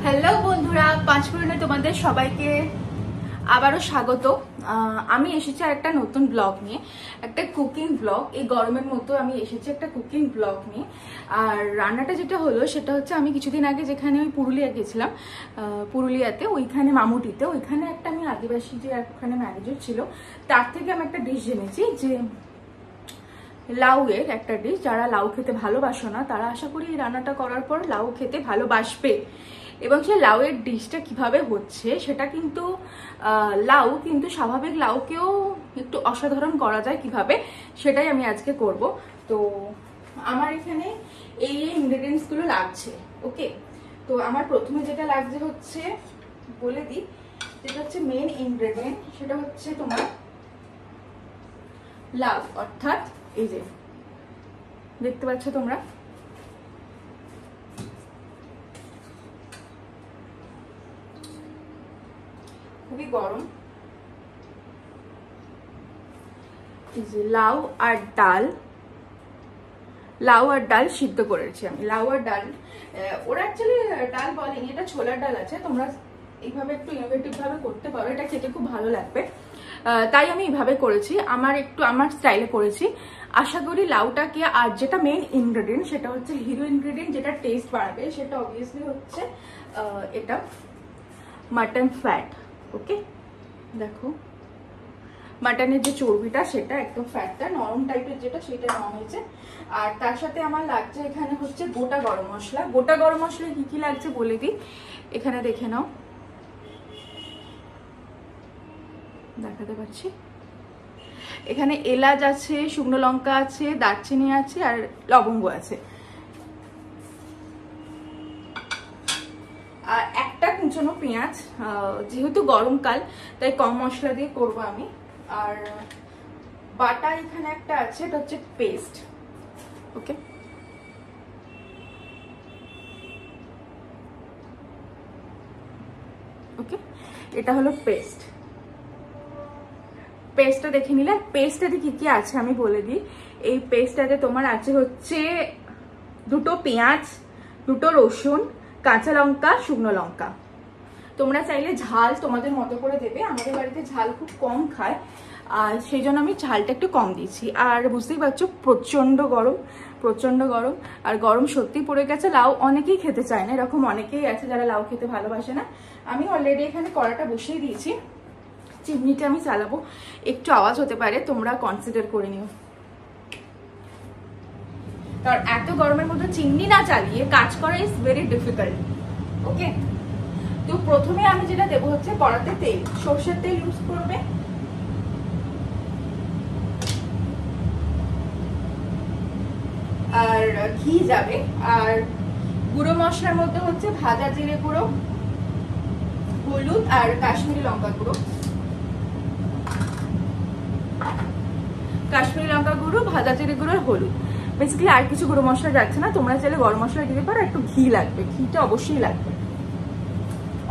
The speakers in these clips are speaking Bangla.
হ্যালো বন্ধুরা, পাঁচফোড়নে তোমাদের সবাইকে আবারও স্বাগত। আমি এসেছি একটা নতুন ব্লগ নিয়ে, একটা কুকিং ব্লগ। এই গরমের মতো আমি এসেছি একটা কুকিং ব্লগ নিয়ে। আর রান্নাটা যেটা হলো সেটা হচ্ছে, আমি কিছুদিন আগে যেখানে আমি পুরুলিয়া গেছিলাম, পুরুলিয়াতে ওইখানে মামুটিতে, ওইখানে একটা আমি আদিবাসী যে ওখানে ম্যানেজার ছিল, তার থেকে আমি একটা ডিশ জেনেছি যে লাউয়ের একটা ডিশ। যারা লাউ খেতে ভালোবাসো না তারা আশা করি এই রান্নাটা করার পর লাউ খেতে ভালোবাসবে। এবং সেই লাউয়ের ডিশটা কিভাবে হচ্ছে সেটা কিন্তু লাউ কিন্তু স্বাভাবিক লাউকেও একটু অসাধারণ করা যায় কিভাবে, সেটাই আমি আজকে করব। তো আমার এখানে এই ইনগ্রেডিয়েন্টস গুলো লাগছে। ওকে, তো আমার প্রথমে যেটা লাগছে হচ্ছে, বলে দিই, যেটা হচ্ছে মেন ইনগ্রেডিয়েন্ট, সেটা হচ্ছে তোমার লাউ। অর্থাৎ এই যে দেখতে পাচ্ছ তোমরা, খুবই গরম। এই যে লাউ আর ডাল, লাউ আর ডাল সিদ্ধ করেছি আমি। লাউ আর ডাল, ওরা অ্যাকচুয়ালি ডাল বলেনি, এটা ছোলার ডাল আছে। তোমরা এইভাবে একটু ইনোভেটিভ ভাবে করতে পারো, এটা খেতে খুব ভালো লাগবে। তাই আমি এইভাবে করেছি, আমার স্টাইলে করেছি। আশা করি লাউটাকে, আর যেটা মেইন ইনগ্রেডিয়েন্ট সেটা হচ্ছে হিরো ইনগ্রেডিয়েন্ট, যেটা টেস্ট বাড়াবে, সেটা অবভিয়াসলি হচ্ছে এটা মাটন ফ্যাট। ওকে, দেখো মাটনের যে চর্বিটা সেটা একদম ফ্যাটটা নরম টাইপের, যেটা সেটা নেওয়া হয়েছে। আর তার সাথে আমার লাগছে এখানে হচ্ছে গোটা গরম মশলা। গোটা গরম মশলা কি কি লাগছে বলে দিই, এখানে দেখে নাও, দেখাতে পাচ্ছি। এখানে এলাচ আছে, শুকনো লঙ্কা আছে, দারচিনি আছে, আর লবঙ্গ আছে। আর একটা কুচনো পেঁয়াজ, যেহেতু গরমকাল তাই কম মশলা দিয়ে করবো আমি। আর বাটা এখানে একটা আছে, এটা হচ্ছে পেস্ট। ওকে, ওকে, এটা হলো পেস্ট। পেস্টটা দেখে নিলে, পেস্টটাতে কি কি আছে আমি বলে দিই। এই পেস্টটাতে তোমার আছে হচ্ছে দুটো পেঁয়াজ, দুটো রসুন, কাঁচা লঙ্কা, শুকনো লঙ্কা। তোমরা চাইলে ঝাল তোমাদের মতো করে দেবে। আমাদের বাড়িতে ঝাল খুব কম খায়, আর সেই জন্য আমি ঝালটা একটু কম দিয়েছি। আর বুঝতেই পারছো প্রচন্ড গরম, প্রচন্ড গরম। আর গরম সত্যি পড়ে গেছে। লাউ অনেকেই খেতে চায় না, এরকম অনেকেই আছে যারা লাউ খেতে ভালোবাসে না। আমি অলরেডি এখানে কড়াটা বসিয়ে দিয়েছি, চিমনিটা আমি চালাবো। একটু আওয়াজ হতে পারে, তোমরা কনসিডার করে নিও। কারণ এত গরমের মধ্যে চিমনি না চালিয়ে কাজ করা ইজ ভেরি ডিফিকাল্ট। ওকে, তো প্রথমে আমি যেটা দেবো হচ্ছে কড়াতে তেল, সর্ষের তেল ইউজ করবে। আর ঘি যাবে। আর গুঁড়ো মশলার মধ্যে হচ্ছে ভাজা জিরে গুঁড়ো, হলুদ, আর কাশ্মীরি লঙ্কা গুঁড়ো। কাশ্মীরি লঙ্কা গুঁড়ো, ভাজা জিরে গুঁড়ো, হলুদ। বেসিক্যালি আর কিছু গুঁড়ো মশলা যাচ্ছে না। তোমরা চাইলে গরম মশলা দিতে পারো। একটু ঘি লাগবে, ঘিটা অবশ্যই লাগবে,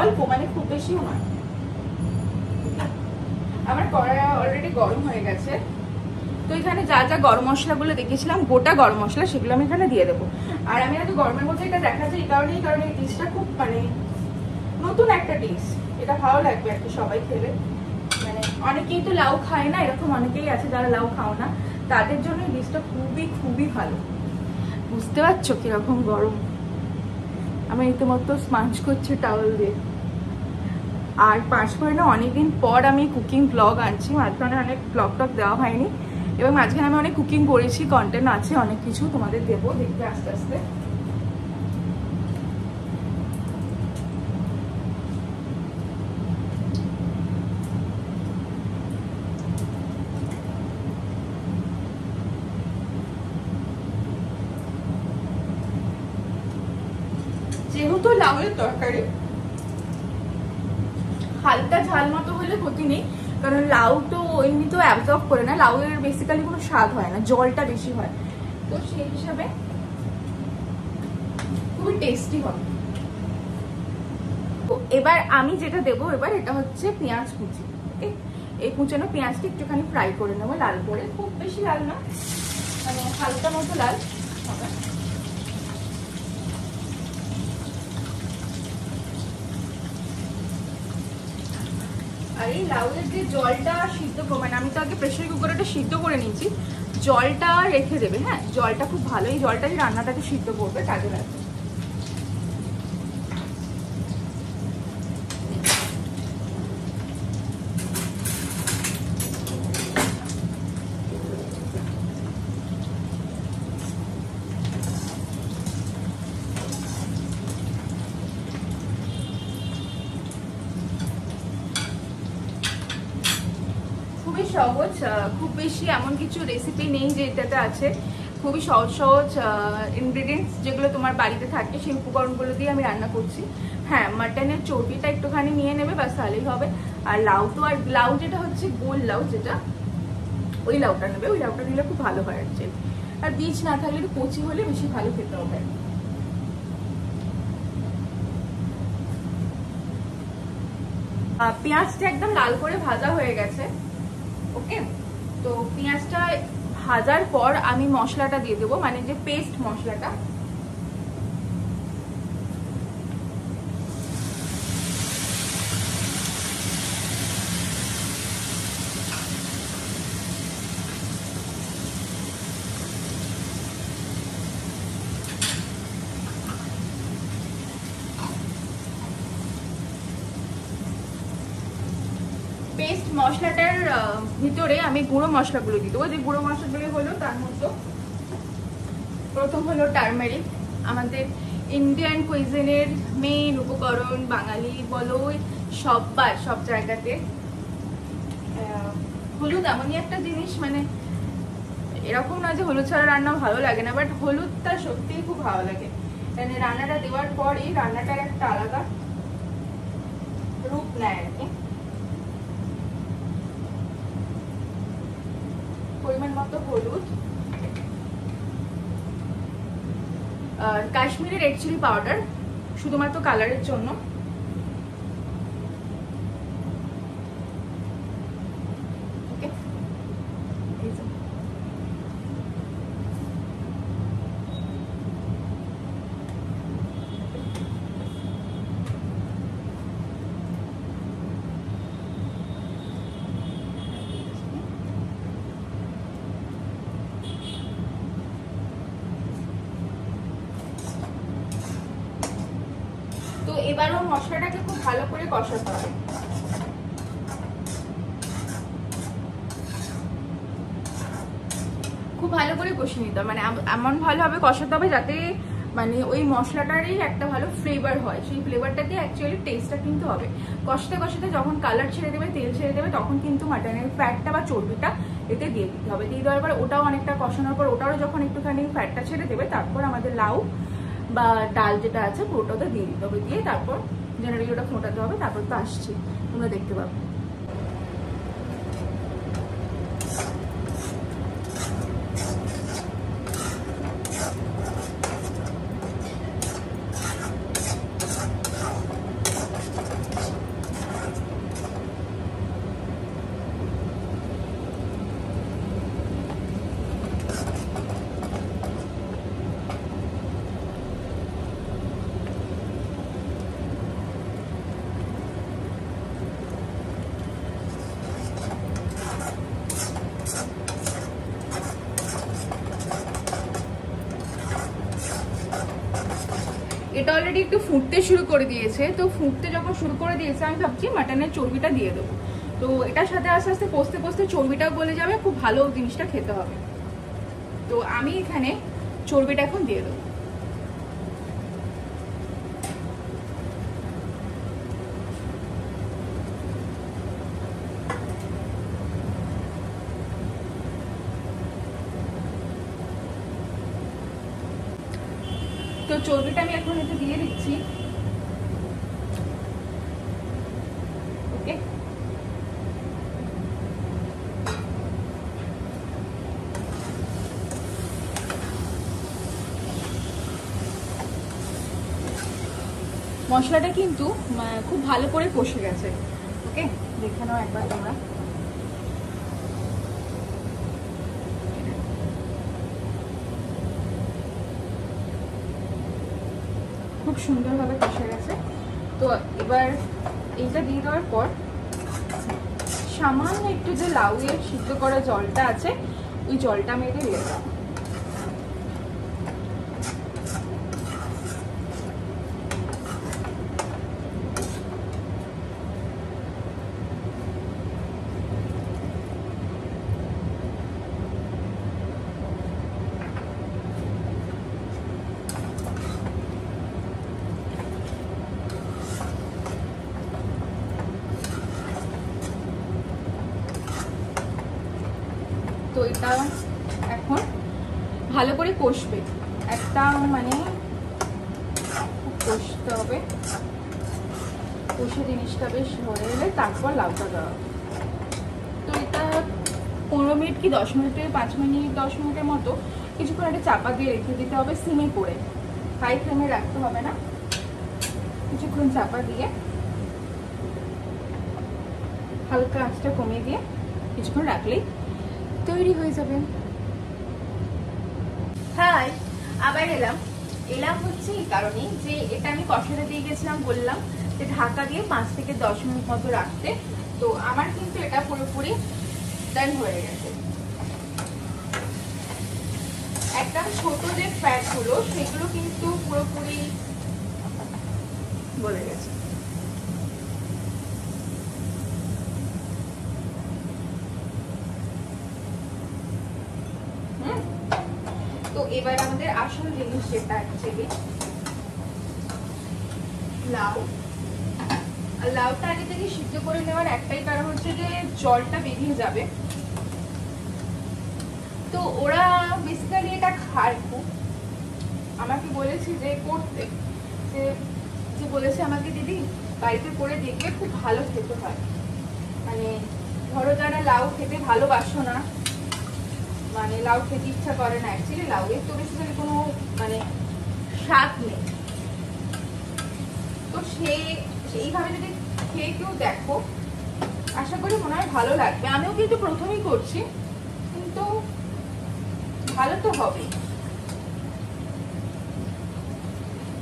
অল্প, মানে খুব বেশিও নয়। আমার কড়াই অলরেডি গরম হয়ে গেছে। তো এখানে যা যা গরম মশলাগুলো দেখেছিলাম, গোটা গরম মশলা, সেগুলো আমি এখানে দিয়ে দেবো। আর আমি এত গরমের মধ্যে এটা দেখাচ্ছি এই কারণেই, কারণ এই ডিশটা খুব মানে নতুন একটা ডিশ। এটা ভালো লাগবে আর কি সবাই খেলে। মানে অনেকেই তো লাউ খায় না, এরকম অনেকেই আছে যারা লাউ খাও না, তাদের জন্য এই ডিশটা খুবই খুবই ভালো। বুঝতে পারছো কিরকম গরম? আমি রীতিমতো স্মাঞ্জ করছি টাওয়েল দিয়ে। আর পাঁচফোড়নে অনেকদিন পর আমি কুকিং ব্লগ আনছি। মাঝখানে অনেক ব্লগ টক দেওয়া হয়নি, এবং মাঝখানে আমি অনেক কুকিং করেছি, কন্টেন্ট আছে অনেক কিছু, তোমাদের দেবো, দেখবে আস্তে আস্তে। যেহেতু লাউয়ের তরকারি, হালকা ঝাল মতো হলে ক্ষতি নেই, কারণ লাউ তো এমনি তো অ্যাবজর্ব করে না। লাউয়ের বেসিক্যালি কোনো স্বাদ হয় না, জলটা বেশি হয়, তো সেই হিসাবে খুবই টেস্টি হয়। তো এবার আমি যেটা দেবো, এবার এটা হচ্ছে পেঁয়াজ কুচি। এই কুচানো পেঁয়াজটা একটুখানি ফ্রাই করে নেবো লাল করে, খুব বেশি লাল না, মানে হালকা মতো লাল হবে। আর এই লাউয়ের যে জলটা সিদ্ধ মানে আমি তো আগে প্রেসার কুকারে এটা সিদ্ধ করে নিয়েছি, জলটা রেখে দেবে। হ্যাঁ, জলটা খুব ভালো, এই জলটাই রান্নাটাকে সিদ্ধ করবে, কাজে লাগবে। খুবই সহজ, খুব বেশি এমন কিছু রেসিপি নেই যে এটাতে আছে। খুবই সহজ সহজ ইনগ্রিডিয়েন্টস যেগুলো তোমার বাড়িতে থাকে সেই উপকরণগুলো দিয়ে আমি রান্না করছি। হ্যাঁ, মাটনের চর্বিটা একটুখানি নিয়ে নেবে, ব্যাস তাহলেই হবে। আর লাউ তো, আর লাউ যেটা হচ্ছে গোল লাউ, যেটা ওই লাউটা নেবে, ওই লাউটা নিলে খুব ভালো হয় অ্যাকচুয়ালি। আর বীজ না থাকলে একটু কচি হলে বেশি ভালো খেতে হবে। পেঁয়াজটা একদম লাল করে ভাজা হয়ে গেছে। ওকে, তো পেঁয়াজটা ভাজার পর আমি মশলাটা দিয়ে দেবো, মানে যে পেস্ট মশলাটা। পেস্ট মশলাটার ভিতরে আমি গুঁড়ো মশলাগুলো দিয়ে দেবো। যে গুঁড়ো মশলাগুলো হলো তার মধ্যে প্রথম হলো টার্মারিক, আমাদের ইন্ডিয়ান কুইজিনের মেইন উপকরণ, বাঙালি বলো সব জায়গাতে। হলুদ এমনই একটা জিনিস, মানে এরকম না যে হলুদ ছাড়া রান্না ভালো লাগে না, বাট হলুদটা সত্যিই খুব ভালো লাগে। মানে রান্নাটা দেওয়ার পরই রান্নাটার একটা আলাদা রূপ নেয় আর কি। পরিমাণ মতো হলুদ, আর কাশ্মীরি রেড চিলি পাউডার শুধুমাত্র কালারের জন্য। তো এবারও মশলাটাকে খুব ভালো করে কষাতে হবে। খুব ভালো করে কষিয়ে নিতে হবে, মানে এমন ভালোভাবে কষাতে হবে যাতে মানে ওই মশলাটারই একটা ভালো ফ্লেভার হয়, সেই ফ্লেভারটা দিয়ে অ্যাকচুয়ালি টেস্টটা কিন্তু হবে। কষাতে কষাতে যখন কালার ছেড়ে দেবে, তেল ছেড়ে দেবে, তখন কিন্তু মাটনের ফ্যাটটা বা চর্বিটা এতে দিয়ে দিতে হবে। দিয়ে দেওয়ার পর ওটাও অনেকটা কষানোর পর ওটারও যখন একটুখানি ফ্যাটটা ছেড়ে দেবে, তারপর আমাদের লাউ বা ডাল যেটা আছে পুরোটাতে দিয়ে দিতে হবে। দিয়ে তারপর জেনারেলি ওটা ফোটাতে হবে, তারপর তো আসছি, তোমরা দেখতে পাবে। এটা অলরেডি একটু ফুটতে শুরু করে দিয়েছে, তো ফুটতে যখন শুরু করে দিয়েছে আমি ভাবছি মাটনের চর্বিটা দিয়ে দেবো। তো এটার সাথে আস্তে আস্তে কষতে কষতে চর্বিটাও গলে যাবে, খুব ভালো জিনিসটা খেতে হবে। তো আমি এখানে চর্বিটা এখন দিয়ে দেবো। তো চর্বিটা আমি এখন এতে দিয়ে দিচ্ছি। ওকে, মশলাটা কিন্তু খুব ভালো করে কষে গেছে। ওকে, দেখে নাও একবার তোমরা। খুব সুন্দরভাবে কষে গেছে। তো এবার এইটা দিয়ে দেওয়ার পর সামান্য একটু যে লাউ এর সিদ্ধ করা জলটা আছে ওই জলটা আমি এটা দিয়ে দেবো। তো এটা এখন ভালো করে কষবে, একটা মানে কষতে হবে, কষে জিনিসটা বেশ হয়ে গেলে তারপর লাউটা দেওয়া। তো এটা 15 মিনিট কি 10 মিনিটের 5 মিনিট 10 মিনিটের মতো কিছুক্ষণ একটা চাপা দিয়ে রেখে দিতে হবে, সিমে করে, হাই ফ্লেমে রাখতে হবে না। কিছুক্ষণ চাপা দিয়ে হালকা আঁচটা কমিয়ে দিয়ে কিছুক্ষণ রাখলেই তৈরি হয়ে যাবে। হাই, আবার এলাম হচ্ছে এই কারণে যে এটা আমি কষাতে দিয়ে গেছিলাম, বললাম যে ঢাকা দিয়ে 5 থেকে 10 মিনিট মতো রাখতে। তো আমার কিন্তু এটা পুরোপুরি ডান হয়ে গেছে। একদম ছোট যে ফ্যাট গুলো সেগুলো কিন্তু পুরোপুরি গলে গেছে। তো এবার আমাদের আসল জিনিস যেটা অ্যাকচুয়ালি লাউ, লাউটা আগে থেকে সিদ্ধ করে নেওয়ার একটাই কারণ হচ্ছে যে জলটা বেরিয়ে যাবে। তো ওরা বেসিক্যালি এটা খায় খুব, আমাকে বলেছে যে করতে, যে বলেছে আমাকে দিদি বাড়িতে করে দেখবে, খুব ভালো খেতে হয়। মানে ধরো যারা লাউ খেতে ভালোবাসো না, মানে লাউ খেতে ইচ্ছা করে না, অ্যাকচুয়ালি লাউ এর তো বেসিক্যালি কোনো মানে স্বাদ নেই, তো সেইভাবে যদি খেয়ে কেউ দেখো আশা করি মনে হয় ভালো লাগবে। আমিও কিন্তু প্রথমেই করছি, কিন্তু ভালো তো হবে।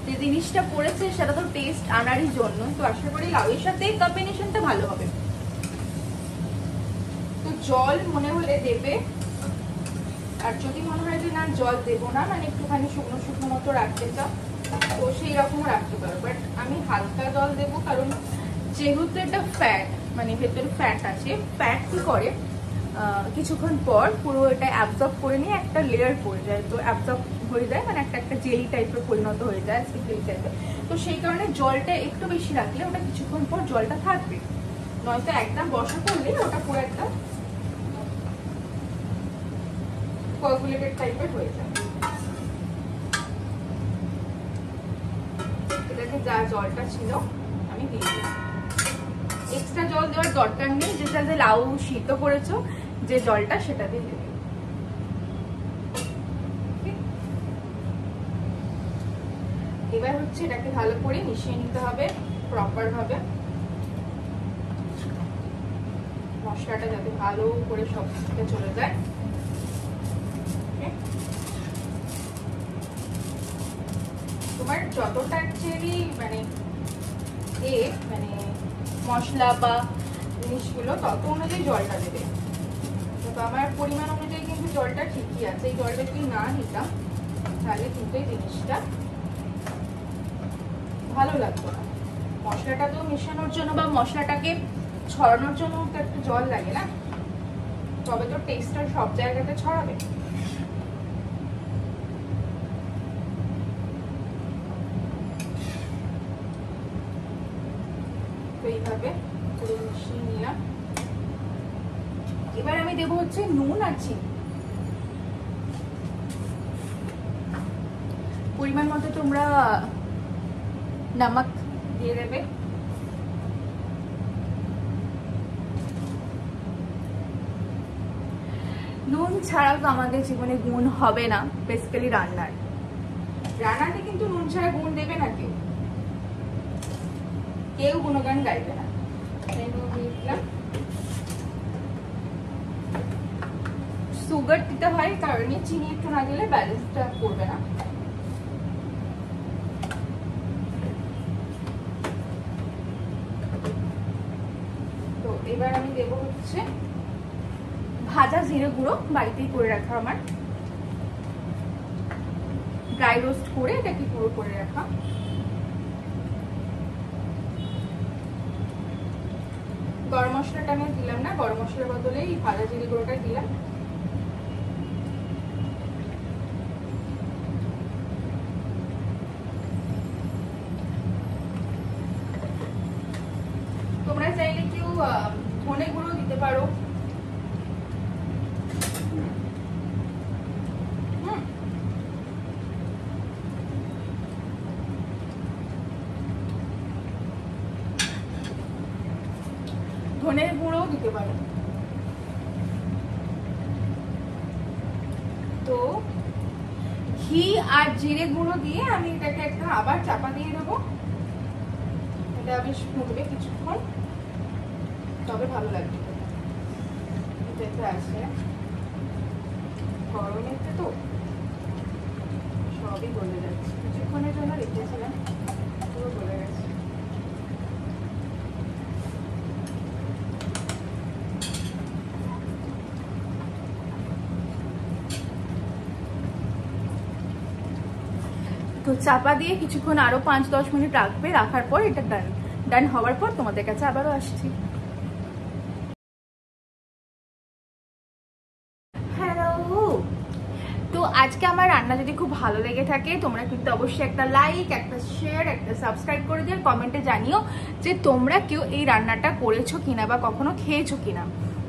যে জিনিসটা করেছে সেটা তো টেস্ট আনারই জন্য, তো আশা করি লাউয়ের সাথে কম্বিনেশনটা ভালো হবে। তো জল মনে হলে দেবে, আর যদি মনে হয় যে না জল দেবো না, মানে একটুখানি শুকনো শুকনো মতো রাখতে চাও তো সেই রকম রাখতে পারো, বাট আমি হালকা জল দেবো, কারণ যেহেতু এটা ফ্যাট, মানে ভেতরে ফ্যাট আছে, ফ্যাট কি করে কিছুক্ষণ পর পুরো এটা অ্যাবজর্ব করে নিয়ে একটা লেয়ার পড়ে যায়, তো অ্যাবজর্ব হয়ে যায়, মানে একটা জেলি টাইপের পরিণত হয়ে যায়, জেলি টাইপের। তো সেই কারণে জলটা একটু বেশি রাখলে ওটা কিছুক্ষণ পর জলটা থাকবে, নয়তো একদম বসা করলে ওটা পুরো একটা কোয়াগুলেটেড টাইপের হয়ে যায়। এটাকে যা জলটা ছিল আমি দিয়ে দিই, এক্সট্রা জল দেওয়ার দরকার নেই, যেটা যে লাউ সিদ্ধ করেছো যে জলটা সেটা দিয়ে দেবে। এবার হচ্ছে এটাকে ভালো করে মিশিয়ে নিতে হবে প্রপার ভাবে, মশলাটা যাতে ভালো করে সব দিকে চলে যায়। তোমার যতটা অ্যাকচুয়ালি মানে মানে মশলা বা জিনিসগুলো তত অনুযায়ী জলটা দেবে। তো আমার পরিমাণ অনুযায়ী কিন্তু জলটা ঠিকই আছে, এই জলটা যদি না নিতাম তাহলে কিন্তু এই জিনিসটা ভালো লাগতো না। মশলাটা তো মেশানোর জন্য বা মশলাটাকে ছড়ানোর জন্য তো একটু জল লাগে না, তবে তো টেস্টটা সব জায়গাতে ছড়াবে। এইভাবে পুরো মিশিয়ে নিলাম। এবার আমি দেবো হচ্ছে নুন আর চিনি, পরিমাণ মতো তোমরা নমক দিয়ে দেবে। নুন ছাড়া তো আমাদের জীবনে গুণ হবে না, বেসিক্যালি রান্নাতে কিন্তু নুন ছাড়া গুণ দেবে না কেউ গুণগান গাইবে না। সুগার দিতে হয় কারণে চিনি একটু না দিলে ব্যালেন্সটা করবে না। তো এবার আমি দেবো হচ্ছে ভাজা জিরে গুঁড়ো, বাড়িতেই করে রাখা আমার, ড্রাই রোস্ট করে এটাকে গুঁড়ো করে রাখা। গরম মশলাটা আমি দিলাম না, গরম মশলার বদলে এই ভাজা জিরে গুঁড়োটা দিলাম। তোমরা চাইলে কেউ ধনে গুঁড়ো দিতে পারো। ধনের গুঁড়ো দিতে পারো। তো ঘি আর জিরে গুঁড়ো দিয়ে আমি এটাকে একটা আবার চাপা দিয়ে দেবো। এটা বেশ ফুটবে কিছুক্ষণ, তবে ভালো লাগবে। এটাতে আছে গরমেতে তো সবই গলে যাচ্ছে, কিছুক্ষণের জন্য রেখেছিলাম, পুরো গলে গেছে। তো চাপা দিয়ে কিছুক্ষণ আরো 5-10 মিনিট রাখবে, রাখার পর এটা ডান হওয়ার পর তোমাদের কাছে আবারও আসছি। হ্যালো, তো আজকে আমার রান্না যদি খুব ভালো লেগে থাকে তোমরা কিন্তু অবশ্যই একটা লাইক, একটা শেয়ার, একটা সাবস্ক্রাইব করে দিও। কমেন্টে জানিও যে তোমরা কেউ এই রান্নাটা করেছো কিনা বা কখনো খেয়েছো কিনা।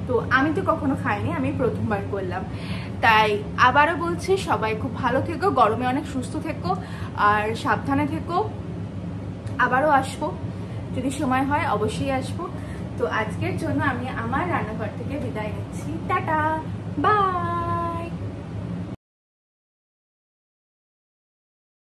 তো আমি তো কখনো খাইনি, আমি প্রথমবার করলাম। তাই আবারও বলছি, সবাই খুব ভালো থেকো, গরমে অনেক সুস্থ থেকো আর সাবধানে থেকো। আবারও আসবো, যদি সময় হয় অবশ্যই আসবো। তো আজকের জন্য আমি আমার রান্নাঘর থেকে বিদায় নিচ্ছি। Tata, by.